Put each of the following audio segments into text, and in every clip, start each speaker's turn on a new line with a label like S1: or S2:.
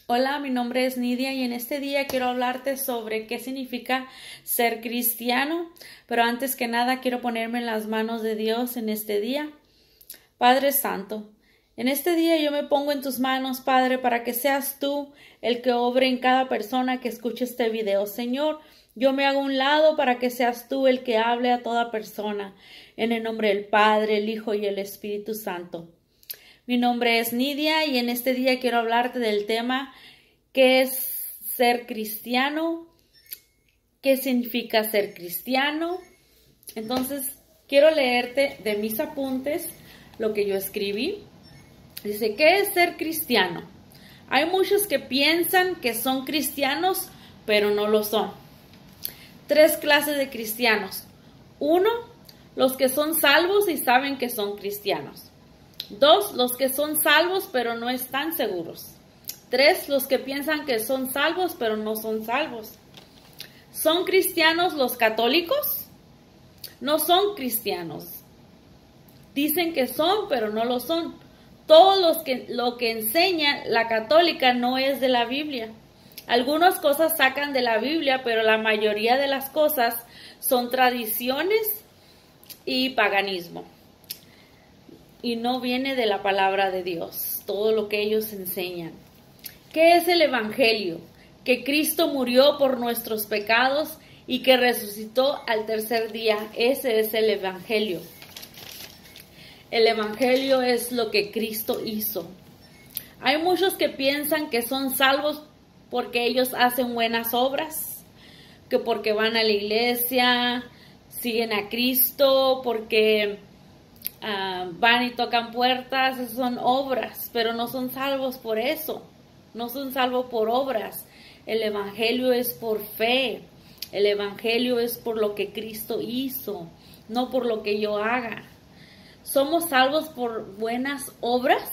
S1: Hola, mi nombre es Nidia y en este día quiero hablarte sobre qué significa ser cristiano, pero antes que nada quiero ponerme en las manos de Dios en este día. Padre Santo, en este día yo me pongo en tus manos, Padre, para que seas tú el que obre en cada persona que escuche este video. Señor, yo me hago a un lado para que seas tú el que hable a toda persona, en el nombre del Padre, el Hijo y el Espíritu Santo. Mi nombre es Nidia y en este día quiero hablarte del tema ¿qué es ser cristiano? ¿Qué significa ser cristiano? Entonces, quiero leerte de mis apuntes lo que yo escribí. Dice, ¿qué es ser cristiano? Hay muchos que piensan que son cristianos, pero no lo son. 3 clases de cristianos. 1, los que son salvos y saben que son cristianos. 2, los que son salvos pero no están seguros. 3, los que piensan que son salvos pero no son salvos. ¿Son cristianos los católicos? No son cristianos. Dicen que son pero no lo son. Todo lo que enseña la católica no es de la Biblia. Algunas cosas sacan de la Biblia, pero la mayoría de las cosas son tradiciones y paganismo. Y no viene de la palabra de Dios, todo lo que ellos enseñan. ¿Qué es el Evangelio? Que Cristo murió por nuestros pecados y que resucitó al tercer día. Ese es el Evangelio. El Evangelio es lo que Cristo hizo. Hay muchos que piensan que son salvos porque ellos hacen buenas obras, que porque van a la iglesia, siguen a Cristo, porque van y tocan puertas. Esas son obras, pero no son salvos por eso. No son salvos por obras. El Evangelio es por fe. El Evangelio es por lo que Cristo hizo, no por lo que yo haga. ¿Somos salvos por buenas obras?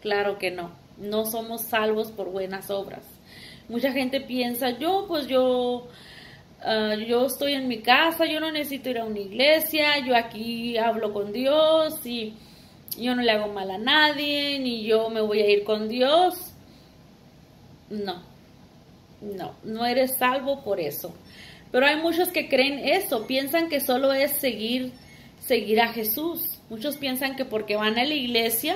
S1: Claro que no. No somos salvos por buenas obras. Mucha gente piensa, yo estoy en mi casa, yo no necesito ir a una iglesia, yo aquí hablo con Dios y yo no le hago mal a nadie, ni yo me voy a ir con Dios. No eres salvo por eso. Pero hay muchos que creen eso, piensan que solo es seguir a Jesús. Muchos piensan que porque van a la iglesia,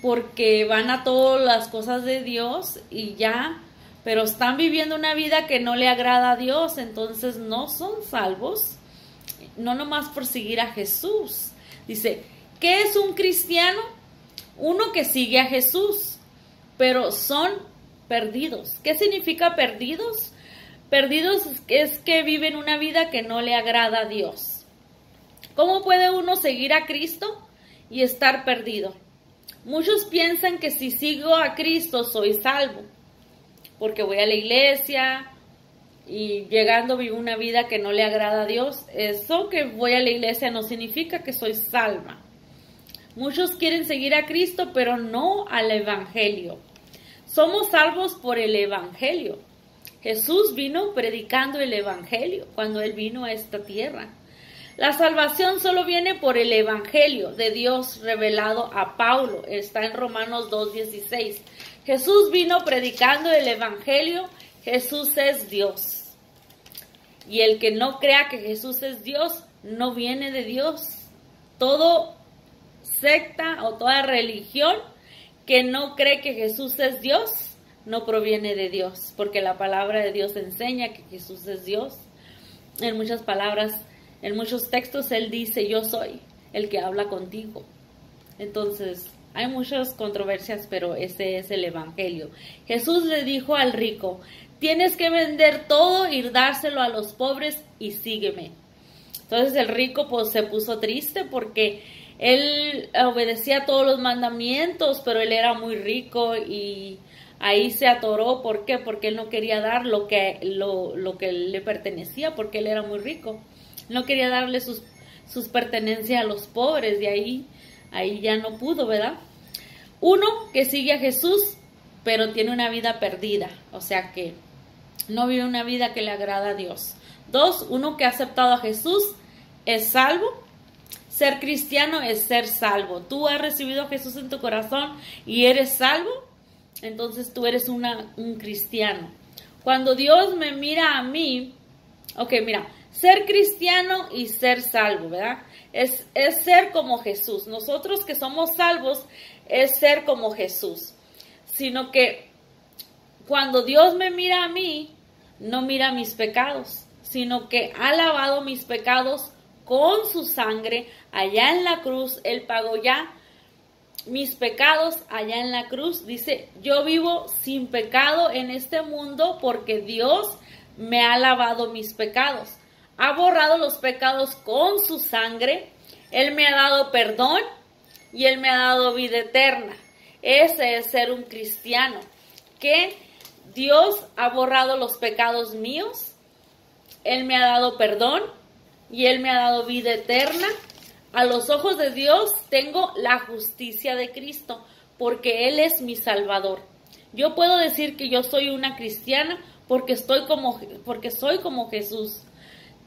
S1: porque van a todas las cosas de Dios y ya, pero están viviendo una vida que no le agrada a Dios, entonces no son salvos, no nomás por seguir a Jesús. Dice, ¿qué es un cristiano? Uno que sigue a Jesús, pero son perdidos. ¿Qué significa perdidos? Perdidos es que viven una vida que no le agrada a Dios. ¿Cómo puede uno seguir a Cristo y estar perdido? Muchos piensan que si sigo a Cristo soy salvo, porque voy a la iglesia y llegando vivo una vida que no le agrada a Dios. Eso que voy a la iglesia no significa que soy salva. Muchos quieren seguir a Cristo, pero no al Evangelio. Somos salvos por el Evangelio. Jesús vino predicando el Evangelio cuando Él vino a esta tierra. La salvación solo viene por el Evangelio de Dios revelado a Pablo. Está en Romanos 2:16. Jesús vino predicando el Evangelio. Jesús es Dios. Y el que no crea que Jesús es Dios, no viene de Dios. Todo secta o toda religión que no cree que Jesús es Dios, no proviene de Dios. Porque la palabra de Dios enseña que Jesús es Dios. En muchas palabras, en muchos textos Él dice, yo soy el que habla contigo. Entonces, hay muchas controversias, pero ese es el Evangelio. Jesús le dijo al rico, tienes que vender todo y dárselo a los pobres y sígueme. Entonces el rico pues se puso triste porque él obedecía todos los mandamientos, pero él era muy rico y ahí se atoró. ¿Por qué? Porque él no quería dar lo que le pertenecía, porque él era muy rico. No quería darle sus pertenencias a los pobres, y ahí ya no pudo, ¿verdad? Uno que sigue a Jesús, pero tiene una vida perdida, o sea que no vive una vida que le agrada a Dios. 2, uno que ha aceptado a Jesús es salvo. Ser cristiano es ser salvo. Tú has recibido a Jesús en tu corazón y eres salvo. entonces tú eres un cristiano. Cuando Dios me mira a mí, ok, mira, ser cristiano y ser salvo, ¿verdad? Es ser como Jesús. Nosotros que somos salvos es ser como Jesús. Sino que cuando Dios me mira a mí, no mira mis pecados, sino que ha lavado mis pecados con su sangre allá en la cruz. Él pagó ya mis pecados allá en la cruz. Dice, yo vivo sin pecado en este mundo porque Dios me ha lavado mis pecados. Ha borrado los pecados con su sangre. Él me ha dado perdón y Él me ha dado vida eterna. Ese es ser un cristiano, que Dios ha borrado los pecados míos, Él me ha dado perdón y Él me ha dado vida eterna. A los ojos de Dios tengo la justicia de Cristo, porque Él es mi Salvador. Yo puedo decir que yo soy una cristiana porque soy como Jesús.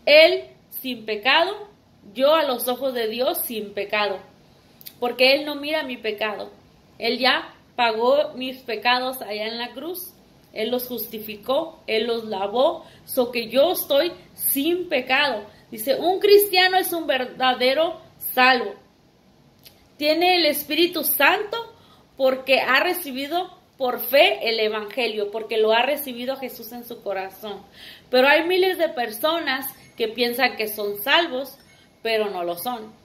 S1: Él sin pecado, yo a los ojos de Dios sin pecado, porque Él no mira mi pecado. Él ya pagó mis pecados allá en la cruz. Él los justificó, Él los lavó, so que yo estoy sin pecado. Dice, un cristiano es un verdadero salvo. Tiene el Espíritu Santo porque ha recibido por fe el Evangelio, porque lo ha recibido Jesús en su corazón. Pero hay miles de personas que piensan que son salvos, pero no lo son.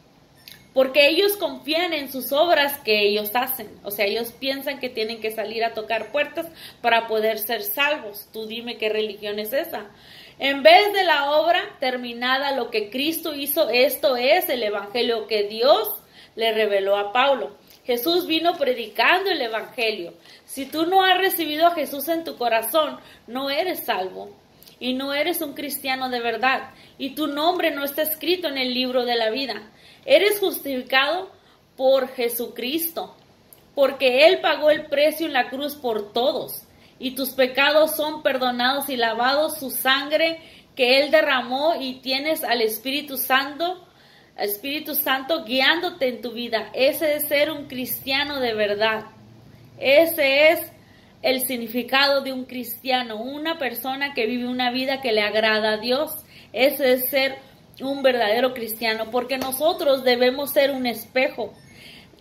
S1: Porque ellos confían en sus obras que ellos hacen. O sea, ellos piensan que tienen que salir a tocar puertas para poder ser salvos. Tú dime qué religión es esa. En vez de la obra terminada, lo que Cristo hizo, esto es el Evangelio que Dios le reveló a Pablo. Jesús vino predicando el Evangelio. Si tú no has recibido a Jesús en tu corazón, no eres salvo. Y no eres un cristiano de verdad. Y tu nombre no está escrito en el libro de la vida. Eres justificado por Jesucristo, porque Él pagó el precio en la cruz por todos. Y tus pecados son perdonados y lavados, su sangre que Él derramó, y tienes al Espíritu Santo guiándote en tu vida. Ese es ser un cristiano de verdad. Ese es el significado de un cristiano, una persona que vive una vida que le agrada a Dios. Ese es ser un verdadero cristiano, porque nosotros debemos ser un espejo,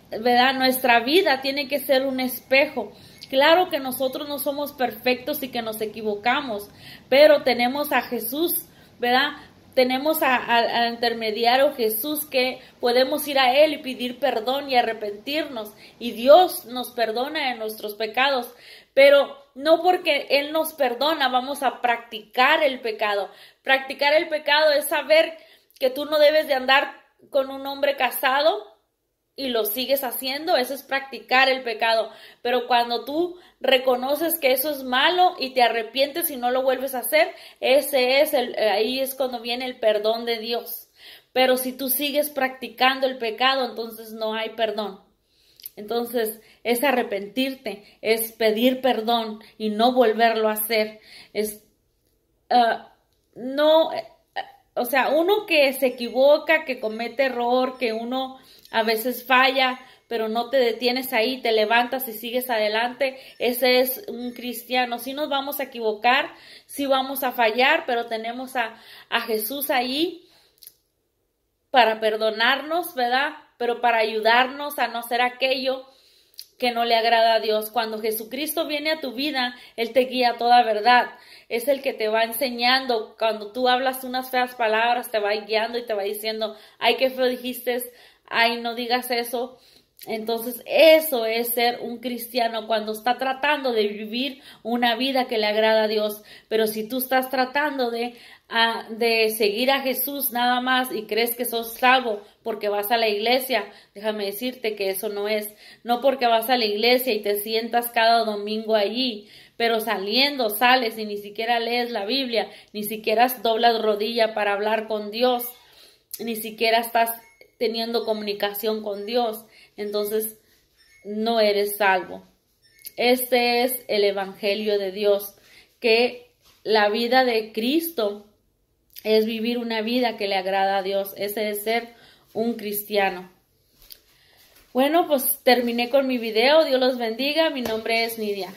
S1: ¿verdad? Nuestra vida tiene que ser un espejo. Claro que nosotros no somos perfectos y que nos equivocamos, pero tenemos a Jesús, ¿verdad? Tenemos al intermediario Jesús, que podemos ir a Él y pedir perdón y arrepentirnos, y Dios nos perdona de nuestros pecados. Pero no porque Él nos perdona vamos a practicar el pecado. Practicar el pecado es saber que tú no debes de andar con un hombre casado y lo sigues haciendo. Eso es practicar el pecado. Pero cuando tú reconoces que eso es malo y te arrepientes y no lo vuelves a hacer, ahí es cuando viene el perdón de Dios. Pero si tú sigues practicando el pecado, entonces no hay perdón. Entonces es arrepentirte, es pedir perdón y no volverlo a hacer. O sea, uno que se equivoca, que comete error, que uno a veces falla, pero no te detienes ahí, te levantas y sigues adelante, ese es un cristiano. Sí nos vamos a equivocar, sí vamos a fallar, pero tenemos a Jesús ahí para perdonarnos, ¿verdad? Pero para ayudarnos a no hacer aquello que no le agrada a Dios. Cuando Jesucristo viene a tu vida, Él te guía a toda verdad. Es el que te va enseñando. Cuando tú hablas unas feas palabras, te va guiando y te va diciendo, ay, qué feo dijiste, ay, no digas eso. Entonces eso es ser un cristiano, cuando está tratando de vivir una vida que le agrada a Dios. Pero si tú estás tratando de seguir a Jesús nada más y crees que sos salvo porque vas a la iglesia, déjame decirte que eso no es. No porque vas a la iglesia y te sientas cada domingo allí, pero sales y ni siquiera lees la Biblia, ni siquiera doblas rodilla para hablar con Dios, ni siquiera estás teniendo comunicación con Dios, entonces no eres salvo. Este es el Evangelio de Dios, que la vida de Cristo es vivir una vida que le agrada a Dios. Ese es ser un cristiano. Bueno, pues terminé con mi video. Dios los bendiga. Mi nombre es Nidia.